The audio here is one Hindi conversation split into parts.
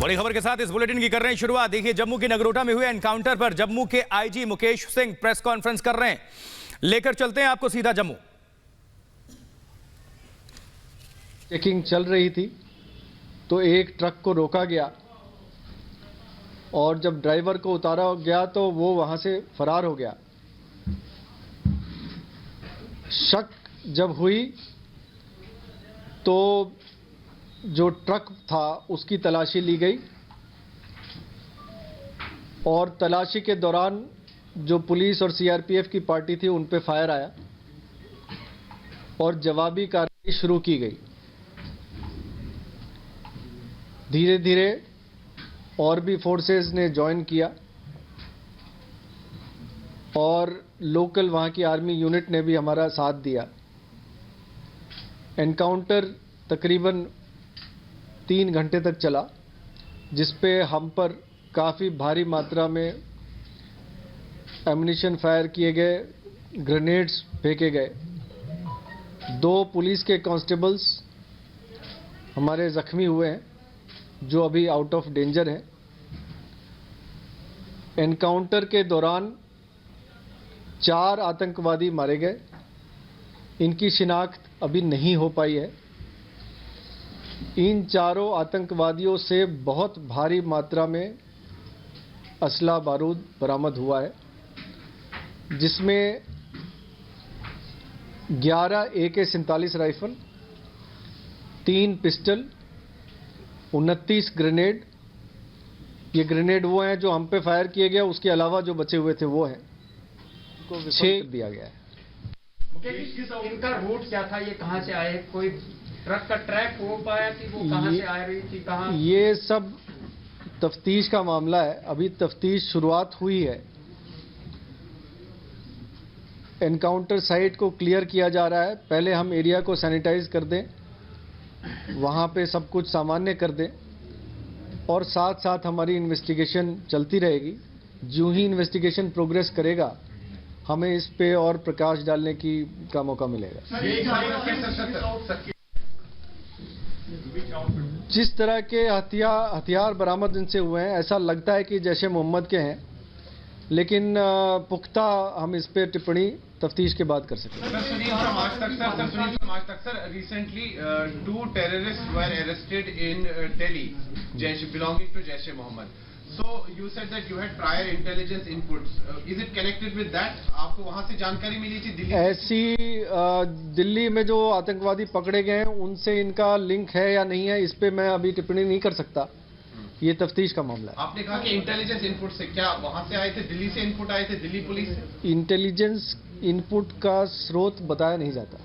बड़ी खबर के साथ इस बुलेटिन की कर रहे हैं शुरुआत। देखिए, जम्मू के नगरोटा में हुए एनकाउंटर पर जम्मू के IG Mukesh Singh press conference कर रहे हैं। लेकर चलते हैं आपको सीधा जम्मू। चेकिंग चल रही थी तो एक ट्रक को रोका गया और जब ड्राइवर को उतारा गया तो वो वहां से फरार हो गया। शक जब हुई तो जो ट्रक था उसकी तलाशी ली गई और तलाशी के दौरान जो पुलिस और सीआरपीएफ की पार्टी थी उन पे फायर आया और जवाबी कार्रवाई शुरू की गई। धीरे धीरे और भी फोर्सेस ने ज्वाइन किया और लोकल वहां की आर्मी यूनिट ने भी हमारा साथ दिया। एनकाउंटर तकरीबन 3 घंटे तक चला, जिसपे हम पर काफ़ी भारी मात्रा में एम्युनिशन फायर किए गए, ग्रेनेड्स फेंके गए। 2 पुलिस के कांस्टेबल्स हमारे जख्मी हुए हैं जो अभी आउट ऑफ डेंजर हैं। एनकाउंटर के दौरान 4 आतंकवादी मारे गए। इनकी शिनाख्त अभी नहीं हो पाई है। इन चारों आतंकवादियों से बहुत भारी मात्रा में असला बारूद बरामद हुआ है, जिसमें 11 AK-47 राइफल, 3 पिस्टल, 29 ग्रेनेड। ये ग्रेनेड वो हैं जो हम पे फायर किए गए, उसके अलावा जो बचे हुए थे वो हैं। को 6 दिया गया है। इनका रूट क्या था, ये कहां से आए? कोई ट्रक का ट्रैक हो पाया कि वो कहां से आ रही थी, कहां? ये सब तफ्तीश का मामला है। अभी तफ्तीश शुरुआत हुई है। एनकाउंटर साइट को क्लियर किया जा रहा है। पहले हम एरिया को सैनिटाइज कर दें, वहां पे सब कुछ सामान्य कर दें और साथ साथ हमारी इन्वेस्टिगेशन चलती रहेगी। जो ही इन्वेस्टिगेशन प्रोग्रेस करेगा हमें इस पे और प्रकाश डालने का मौका मिलेगा। जिस तरह के हथियार बरामद इनसे हुए हैं, ऐसा लगता है कि जैश ए मोहम्मद के हैं, लेकिन पुख्ता हम इस पे टिप्पणी तफ्तीश के बाद कर सकते हैं। Recently, 2 terrorists were arrested in Delhi, belonging to Jaish e Mohammed. So you said that you had prior intelligence inputs. Is it connected with that? आपको वहां से जानकारी मिली थी दिल्ली? ऐसी दिल्ली में जो आतंकवादी पकड़े गए हैं उनसे इनका लिंक है या नहीं है, इस पे मैं अभी टिप्पणी नहीं कर सकता। ये तफ्तीश का मामला है। आपने कहा कि इंटेलिजेंस इनपुट से, क्या वहां से आए थे? दिल्ली से इनपुट आए थे? दिल्ली पुलिस से? इंटेलिजेंस इनपुट का स्रोत बताया नहीं जाता।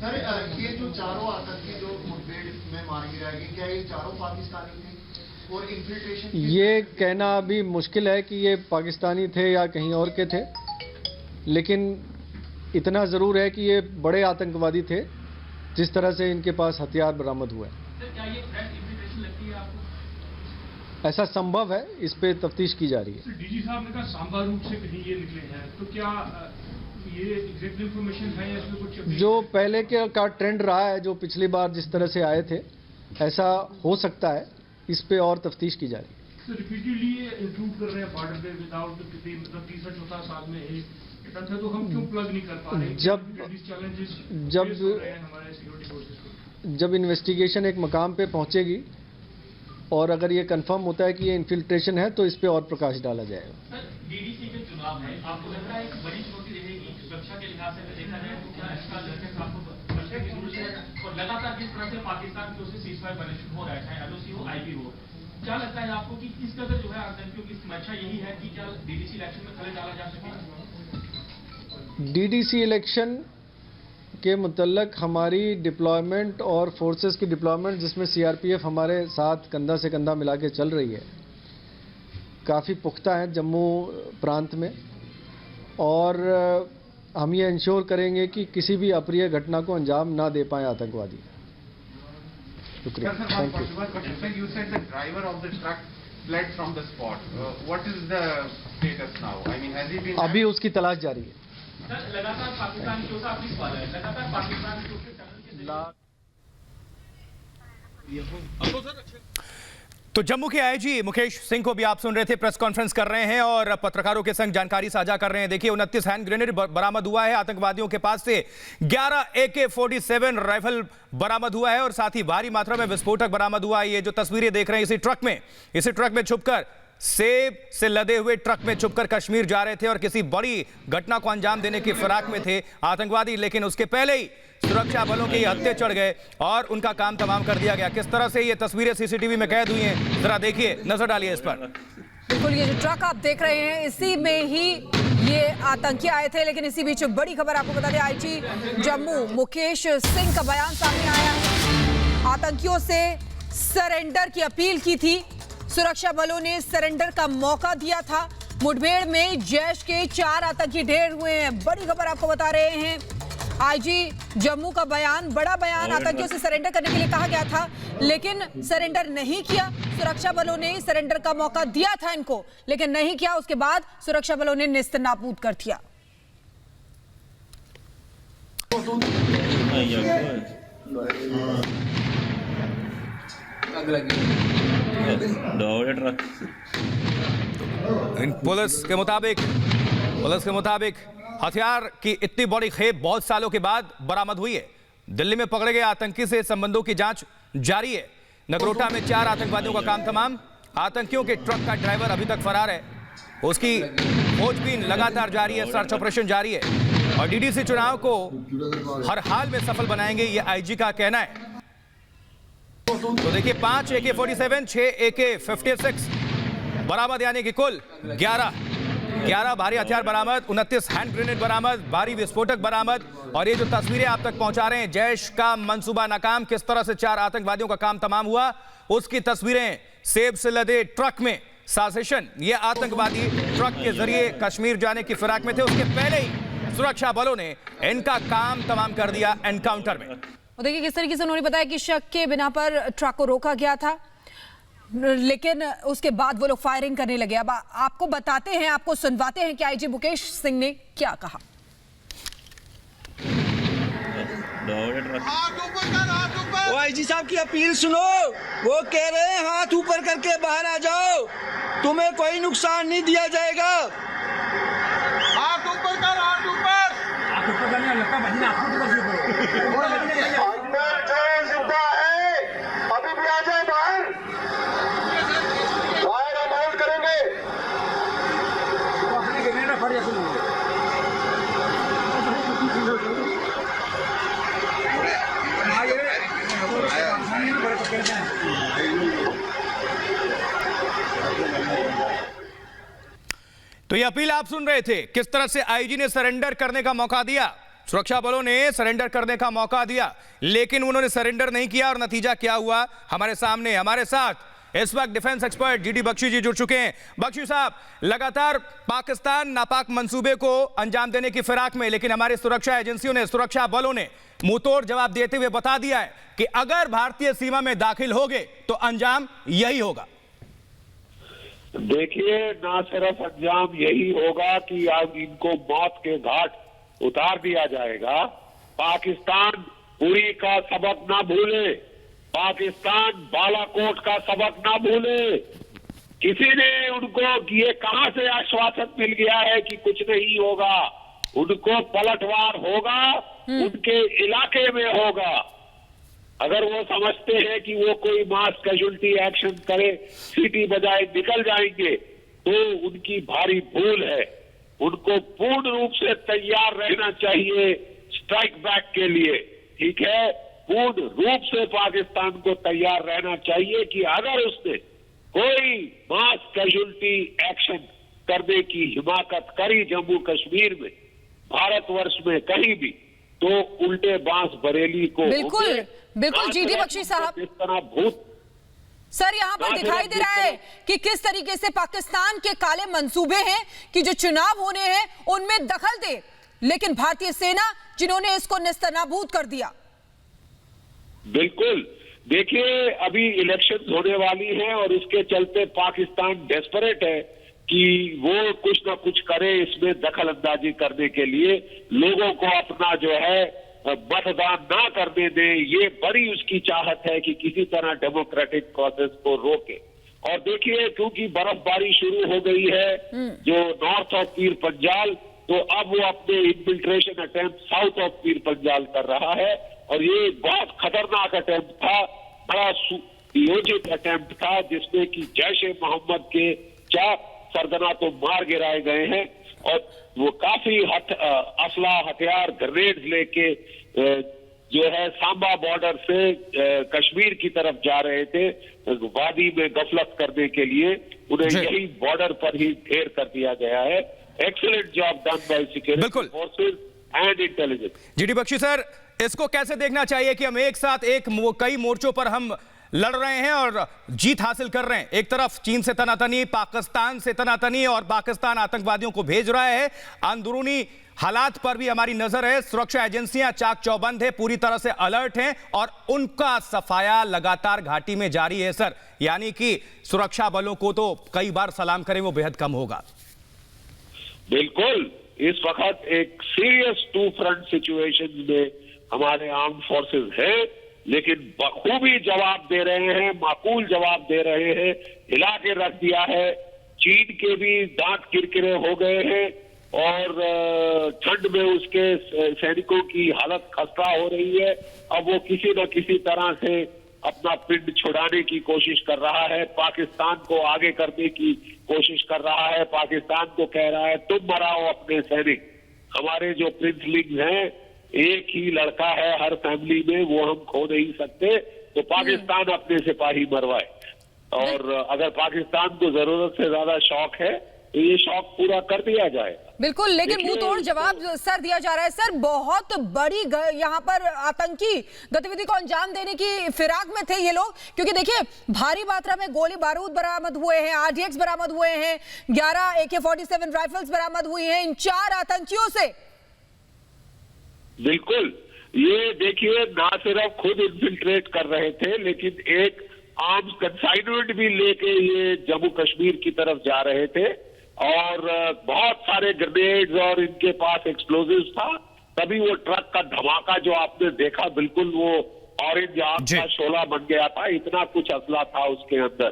सर, ये जो चारों आतंकी जो मुठभेड़ में मारे गए, क्या ये चारों पाकिस्तानी थे? और इन्फिल्ट्रेशन ये कहना अभी मुश्किल है कि ये पाकिस्तानी थे या कहीं और के थे, लेकिन इतना जरूर है कि ये बड़े आतंकवादी थे जिस तरह से इनके पास हथियार बरामद हुए। क्या ये फ्रेश इन्फिल्ट्रेशन लगती है आपको? ऐसा संभव है, इस पे तफ्तीश की जा रही है। डीजी साहब ने कहा सांबा रूट से कहीं ये निकले हैं, तो क्या ये एग्जैक्ट इंफॉर्मेशन है या इसमें कुछ? जो पहले का ट्रेंड रहा है, जो पिछली बार जिस तरह से आए थे, ऐसा हो सकता है। इस पे और तफ्तीश की जा रही है। तो रिपीटेडली ये इंक्लूड कर रहे हैं बॉर्डर पे विदाउट मतलब 3-4 साल में एक तथ्य, तो हम क्यों प्लग नहीं कर पा रहे? जब इन्वेस्टिगेशन एक मकाम पे पहुंचेगी और अगर ये कंफर्म होता है कि ये इन्फिल्ट्रेशन है तो इस पे और प्रकाश डाला जाएगा। सर, डीडीसी के चुनाव है, आपको लगता है एक बड़ी चुनौती रहेगी सुरक्षा के लिहाज से देखा जाए तो? क्या इसका लक्ष्य आपको सुरक्षा की जरूरत है? और लगातार जिस तरह से पाकिस्तान की ओर से सीजफायर बने हो रहा है, चाहे एलओसी हो, आईपी हो, क्या लगता है आपको कि इस कदर जो है आतंकियों की मंशा यही है कि क्या डीडीसी इलेक्शन में खले डाला जा सके? डीडीसी इलेक्शन के मुतल्लक हमारी डिप्लॉयमेंट और फोर्सेस की डिप्लॉयमेंट, जिसमें सीआरपीएफ हमारे साथ कंधा से कंधा मिला के चल रही है, काफ़ी पुख्ता है जम्मू प्रांत में। और हम ये इंश्योर करेंगे कि किसी भी अप्रिय घटना को अंजाम ना दे पाए आतंकवादी। शुक्रिया, thank you. said the driver of the truck fled from the spot. What is the status now? I mean, has he been? अभी उसकी तलाश जारी है। सर, लगातार पाकिस्तान की ओर से आपकी सवाल है, लगातार पाकिस्तान की ओर से तो जम्मू के आईजी मुकेश सिंह को भी आप सुन रहे थे, प्रेस कॉन्फ्रेंस कर रहे हैं और पत्रकारों के संग जानकारी साझा कर रहे हैं। देखिए 29 हैंड ग्रेनेड बरामद हुआ है, आतंकवादियों के पास से 11 AK-47 राइफल बरामद हुआ है और साथ ही भारी मात्रा में विस्फोटक बरामद हुआ है। ये जो तस्वीरें देख रहे हैं इसी ट्रक में छुपकर सेब से लदे हुए ट्रक में छुपकर कश्मीर जा रहे थे और किसी बड़ी घटना को अंजाम देने की फिराक में थे आतंकवादी, लेकिन उसके पहले ही सुरक्षा बलों के हत्थे चढ़ गए और उनका काम तमाम कर दिया गया। किस तरह से ये तस्वीरें सीसीटीवी में कैद हुई हैं, जरा देखिए, नजर डालिए इस पर। बिल्कुल, ये जो ट्रक आप देख रहे हैं इसी में ही ये आतंकी आए थे, लेकिन इसी बीच बड़ी खबर आपको बता दें, आईजी जम्मू मुकेश सिंह का बयान सामने आया है। आतंकियों से सरेंडर की अपील की थी, सुरक्षा बलों ने सरेंडर का मौका दिया था। मुठभेड़ में जैश के 4 आतंकी ढेर हुए हैं, बड़ी खबर आपको बता रहे हैं। आईजी जम्मू का बयान, बड़ा बयान, आतंकियों से सरेंडर करने के लिए कहा गया था लेकिन सरेंडर नहीं किया। सुरक्षा बलों ने सरेंडर का मौका दिया था इनको, लेकिन नहीं किया। उसके बाद सुरक्षा बलों ने नेस्तनाबूद कर दिया। पुलिस के मुताबिक हथियार की इतनी बड़ी खेप बहुत सालों के बाद बरामद हुई है। दिल्ली में पकड़े गए आतंकी से संबंधों की जांच जारी है। नगरोटा में 4 आतंकवादियों का काम तमाम। आतंकियों के ट्रक का ड्राइवर अभी तक फरार है, उसकी खोजबीन लगातार जारी है, सर्च ऑपरेशन जारी है और डीडीसी चुनाव को हर हाल में सफल बनाएंगे, ये आईजी का कहना है। तो देखिए 5 AK-47, 6 AK-56 बरामद, यानी कि कुल 11 भारी हथियार बरामद, 29 हैंड ग्रेनेड बरामद, भारी विस्फोटक बरामद। और ये जो तस्वीरें आप तक पहुंचा रहे हैं, जैश का मंसूबा नाकाम, किस तरह से 4 आतंकवादियों का काम तमाम हुआ, उसकी तस्वीरें। सेब से लदे ट्रक में साजिशन, ये आतंकवादी ट्रक के जरिए कश्मीर जाने की फिराक में थे, उसके पहले ही सुरक्षा बलों ने इनका काम तमाम कर दिया एनकाउंटर में। और देखिए किस तरीके से उन्होंने बताया कि शक के बिना पर ट्रक को रोका गया था, लेकिन उसके बाद वो लोग फायरिंग करने लगे। अब आपको बताते हैं, आपको सुनवाते हैं कि आईजी मुकेश सिंह ने क्या कहा। वो आईजी साहब की अपील सुनो, वो कह रहे हैं हाथ ऊपर करके बाहर आ जाओ, तुम्हें कोई नुकसान नहीं दिया जाएगा। हाथ ऊपर कर, हाथ ऊपर। अभी भी आ जाए बाहर, फायर अमाउंट करेंगे। तो ये अपील आप सुन रहे थे, किस तरह से आईजी ने सरेंडर करने का मौका दिया, सुरक्षा बलों ने सरेंडर करने का मौका दिया, लेकिन उन्होंने सरेंडर नहीं किया और नतीजा क्या हुआ हमारे सामने। हमारे साथ इस वक्त डिफेंस एक्सपर्ट जीडी बख्शी जी जुड़ चुके हैं। बख्शी साहब, लगातार पाकिस्तान नापाक मंसूबे को अंजाम देने की फिराक में, लेकिन हमारी सुरक्षा एजेंसियों ने, सुरक्षा बलों ने मुंहतोड़ जवाब देते हुए बता दिया है कि अगर भारतीय सीमा में दाखिल हो गए तो अंजाम यही होगा। देखिए, ना सिर्फ अंजाम यही होगा कि अब इनको मौत के घाट उतार दिया जाएगा। पाकिस्तान उरी का सबक ना भूले, पाकिस्तान बालाकोट का सबक ना भूले। किसी ने उनको ये कहां से आश्वासन मिल गया है कि कुछ नहीं होगा, उनको पलटवार होगा, उनके इलाके में होगा। अगर वो समझते हैं कि वो कोई मास कैजुअल्टी एक्शन करे, सीटी बजाए निकल जाएंगे, तो उनकी भारी भूल है। उनको पूर्ण रूप से तैयार रहना चाहिए स्ट्राइक बैक के लिए, ठीक है। पूर्ण रूप से पाकिस्तान को तैयार रहना चाहिए कि अगर उसने कोई मास कैजुअल्टी एक्शन करने की हिमाकत करी जम्मू कश्मीर में, भारतवर्ष में कहीं भी, तो उल्टे बांस बरेली को बिल्कुल जीडी बख्शी साहब, इस तरह भूत सर यहाँ पर दिखाई दे रहा है कि किस तरीके से पाकिस्तान के काले मंसूबे हैं कि जो चुनाव होने हैं उनमें दखल दे, लेकिन भारतीय सेना जिन्होंने इसको नेस्तनाबूद कर दिया। बिल्कुल, देखिए अभी इलेक्शंस होने वाली हैं और इसके चलते पाकिस्तान डेस्परेट है कि वो कुछ ना कुछ करे इसमें दखल अंदाजी करने के लिए, लोगों को अपना जो है मतदान ना करने दे। ये बड़ी उसकी चाहत है कि किसी तरह डेमोक्रेटिक प्रोसेस को रोके। और देखिए क्योंकि बर्फबारी शुरू हो गई है जो नॉर्थ ऑफ पीर पंजाल, तो अब वो अपने infiltration attempt south of Pir Panjal कर रहा है और ये बहुत खतरनाक अटेम्प्ट था, बड़ा योजित अटेम्प्ट था जिसमें कि जैश ए मोहम्मद के 4 सरगना तो मार गिराए गए हैं और वो काफी असला हथियार ग्रेनेड्स लेके जो है सांबा बॉर्डर से कश्मीर की तरफ जा रहे थे वादी में गफलत करने के लिए, उन्हें यही बॉर्डर पर ही ढेर कर दिया गया है। Excellent job done by security forces and intelligence. GD Bakshi sir, इसको कैसे देखना चाहिए कि हम एक साथ कई मोर्चों पर हम लड़ रहे हैं और जीत हासिल कर रहे हैं? एक तरफ चीन से तनातनी, पाकिस्तान से तनातनी और पाकिस्तान आतंकवादियों को भेज रहा है, अंदरूनी हालात पर भी हमारी नजर है, सुरक्षा एजेंसियां चाक चौबंद है, पूरी तरह से अलर्ट हैं और उनका सफाया लगातार घाटी में जारी है सर, यानी कि सुरक्षा बलों को तो कई बार सलाम करें वो बेहद कम होगा। बिल्कुल, इस वक्त एक सीरियस 2 फ्रंट सिचुएशन में हमारे आर्म फोर्सेस है, लेकिन बखूबी जवाब दे रहे हैं, माकूल जवाब दे रहे हैं, हिला के रख दिया है। चीन के भी दांत किरकिरे हो गए हैं और ठंड में उसके सैनिकों की हालत खस्ता हो रही है। अब वो किसी न किसी तरह से अपना पिंड छुड़ाने की कोशिश कर रहा है, पाकिस्तान को आगे करने की कोशिश कर रहा है, पाकिस्तान को कह रहा है तुम मराओ अपने सैनिक। हमारे जो प्रिंसलिंग्स हैं, एक ही लड़का है हर फैमिली में, वो हम खो नहीं सकते, तो पाकिस्तान अपने सिपाही मरवाए। और अगर पाकिस्तान को जरूरत से ज्यादा शौक है तो ये शौक पूरा कर दिया जाएगा। बिल्कुल, लेकिन मुंह तोड़ जवाब सर दिया जा रहा है। सर, बहुत बड़ी यहाँ पर आतंकी गतिविधि को अंजाम देने की फिराक में थे ये लोग, क्योंकि देखिए भारी मात्रा में गोली बारूद बरामद हुए हैं, RDX बरामद हुए हैं, 11 AK-47 राइफल्स बरामद हुई हैं इन 4 आतंकियों से। बिल्कुल, ये देखिए ना सिर्फ खुद इन्फिल्ट्रेट कर रहे थे, लेकिन एक आर्म्स कंसाइनमेंट भी लेके ये जम्मू कश्मीर की तरफ जा रहे थे और बहुत सारे ग्रेनेड्स और इनके पास एक्सप्लोजिव्स था। तभी वो ट्रक का धमाका जो आपने देखा, बिल्कुल वो ऑरेंज आग का शोला बन गया था, इतना कुछ असला था उसके अंदर।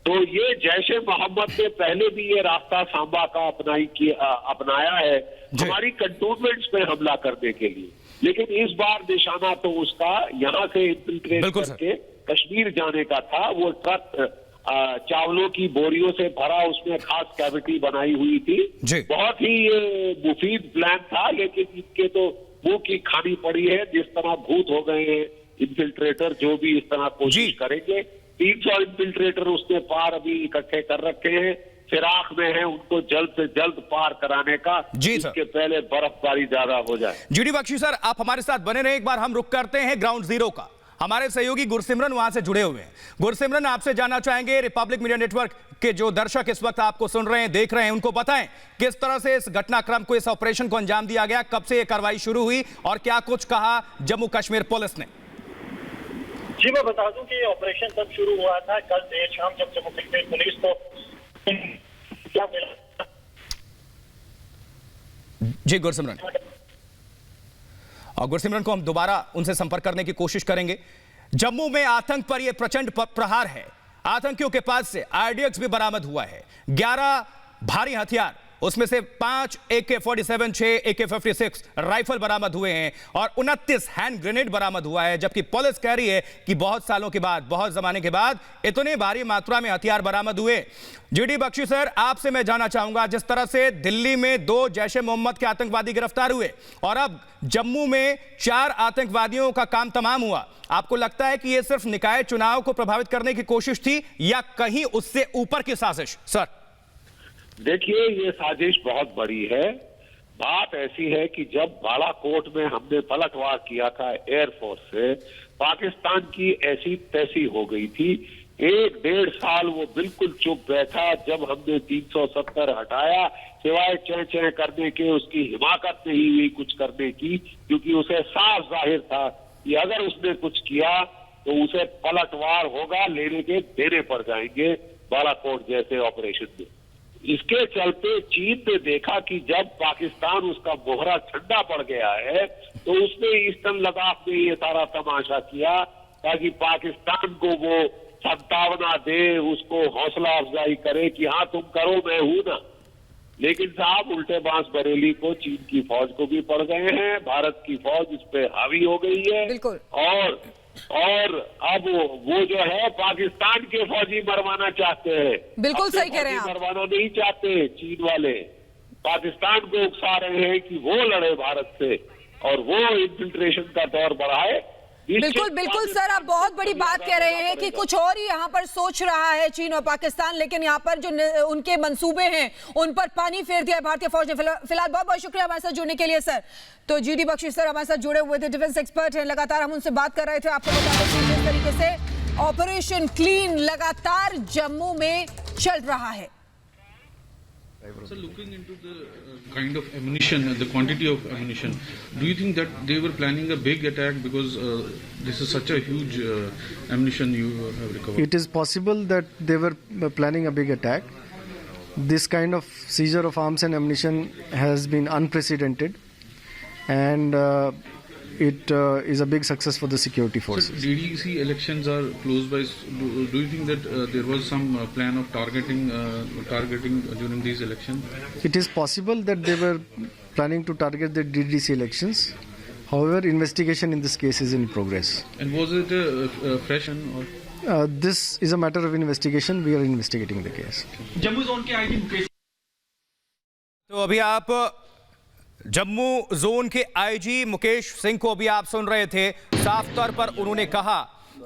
तो ये जैश ए मोहम्मद ने पहले भी ये रास्ता सांबा का अपनाया है हमारी कंटोनमेंट्स में हमला करने के लिए, लेकिन इस बार निशाना तो उसका यहाँ से इन्फिल्ट्रेट करके कश्मीर जाने का था। वो ट्रक चावलों की बोरियों से भरा, उसमें खास कैविटी बनाई हुई थी। बहुत ही मुफीद प्लान था, लेकिन इनके तो मुंह की खानी पड़ी है। जिस तरह भूत हो गए हैं इन्फिल्ट्रेटर, जो भी इस तरह कोशिश करेंगे। 300 इन्फिल्ट्रेटर उसने पार अभी इकट्ठे कर रखे हैं, फिराक में है उनको जल्द से जल्द पार कराने का, इसके पहले बर्फबारी ज्यादा हो जाए। जीडी बख्शी सर, आप हमारे साथ बने रहे। एक बार हम रुक करते हैं ग्राउंड जीरो का। हमारे सहयोगी गुरसिमरन वहां से जुड़े हुए हैं। गुरसिमरन, आपसे जानना चाहेंगे, रिपब्लिक मीडिया नेटवर्क के जो दर्शक इस वक्त आपको सुन रहे हैं, देख रहे हैं, उनको बताएं किस तरह से इस घटनाक्रम को, इस ऑपरेशन को अंजाम दिया गया, कब से यह कार्रवाई शुरू हुई और क्या कुछ कहा जम्मू कश्मीर पुलिस ने? जी, मैं बता दूं कि ऑपरेशन तब शुरू हुआ था कल देर शाम, जब जम्मू कश्मीर पुलिस को क्या मिला। जी गुरसिमरन, और गुरसिमरन को हम दोबारा उनसे संपर्क करने की कोशिश करेंगे। जम्मू में आतंक पर यह प्रचंड प्रहार है। आतंकियों के पास से RDX भी बरामद हुआ है, 11 भारी हथियार, उसमें से 5 AK-47, 6 AK-56 राइफल बरामद हुए हैं और 29 हैंड ग्रेनेड बरामद हुआ है, जबकि पुलिस कह रही है कि बहुत सालों के बाद, बहुत जमाने के बाद इतने भारी मात्रा में हथियार बरामद हुए। जीडी बख्शी सर, आपसे मैं जानना चाहूंगा, जिस तरह से दिल्ली में 2 जैश ए मोहम्मद के आतंकवादी गिरफ्तार हुए और अब जम्मू में 4 आतंकवादियों का काम तमाम हुआ, आपको लगता है कि यह सिर्फ निकाय चुनाव को प्रभावित करने की कोशिश थी या कहीं उससे ऊपर की साजिश? सर देखिए, ये साजिश बहुत बड़ी है। बात ऐसी है कि जब बालाकोट में हमने पलटवार किया था एयरफोर्स से, पाकिस्तान की ऐसी तैसी हो गई थी। 1-1.5 साल वो बिल्कुल चुप बैठा। जब हमने 370 हटाया, सिवाय चें चें करने के उसकी हिमाकत नहीं हुई कुछ करने की, क्योंकि उसे साफ जाहिर था कि अगर उसने कुछ किया तो उसे पलटवार होगा, लेने के देने पड़ जाएंगे बालाकोट जैसे ऑपरेशन में। इसके चलते चीन ने देखा कि जब पाकिस्तान उसका मोहरा ठंडा पड़ गया है, तो उसने ईस्टर्न लद्दाख में ये सारा तमाशा किया ताकि पाकिस्तान को वो संतावना दे, उसको हौसला अफजाई करे कि हाँ तुम करो, मैं हूं ना। लेकिन साहब उल्टे बांस बरेली को चीन की फौज को भी पड़ गए हैं, भारत की फौज इस पे हावी हो गई है। बिल्कुल। और अब वो जो है पाकिस्तान के फौजी मरवाना चाहते हैं। बिल्कुल सही कह रहे हैं आप। मरवाना नहीं चाहते चीन वाले, पाकिस्तान को उकसा रहे हैं कि वो लड़े भारत से और वो इन्फिल्ट्रेशन का दौर बढ़ाए। बिल्कुल बिल्कुल सर, आप बहुत बड़ी बात कह रहे हैं कि कुछ और ही यहाँ पर सोच रहा है चीन और पाकिस्तान, लेकिन यहाँ पर जो उनके मंसूबे हैं उन पर पानी फेर दिया है भारतीय फौज ने। फिलहाल बहुत बहुत शुक्रिया हमारे साथ जुड़ने के लिए सर। तो जीडी बख्शी सर हमारे साथ जुड़े हुए थे, डिफेंस एक्सपर्ट हैं, लगातार हम उनसे बात कर रहे थे। आपको बता दें कि जिस तरीके से ऑपरेशन क्लीन लगातार जम्मू में चल रहा है। So looking into the kind of ammunition, the quantity of ammunition, do you think that they were planning a big attack because this is such a huge ammunition you have recovered? It is possible that they were planning a big attack. This kind of seizure of arms and ammunition has been unprecedented, and it is a big success for the security forces. So DDC elections are close by. Do you think that there was some plan of targeting during these elections? It is possible that they were planning to target the DDC elections. However, investigation in this case is in progress. And was it a fresh or? This is a matter of investigation. We are investigating the case. Jammu zone के आईजी मुकेश, तो अभी आप जम्मू जोन के आईजी मुकेश सिंह को भी आप सुन रहे थे। साफ तौर पर उन्होंने कहा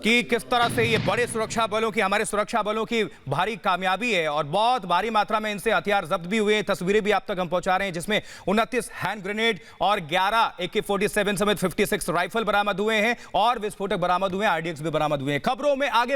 कि किस तरह से ये बड़े सुरक्षा बलों की, हमारे सुरक्षा बलों की भारी कामयाबी है और बहुत भारी मात्रा में इनसे हथियार जब्त भी हुए हैं। तस्वीरें भी आप तक हम पहुंचा रहे हैं जिसमें 29 हैंड ग्रेनेड और 11 AK-47 समेत 56 राइफल बरामद हुए हैं और विस्फोटक बरामद हुए हैं, RDX भी बरामद हुए हैं। खबरों में आगे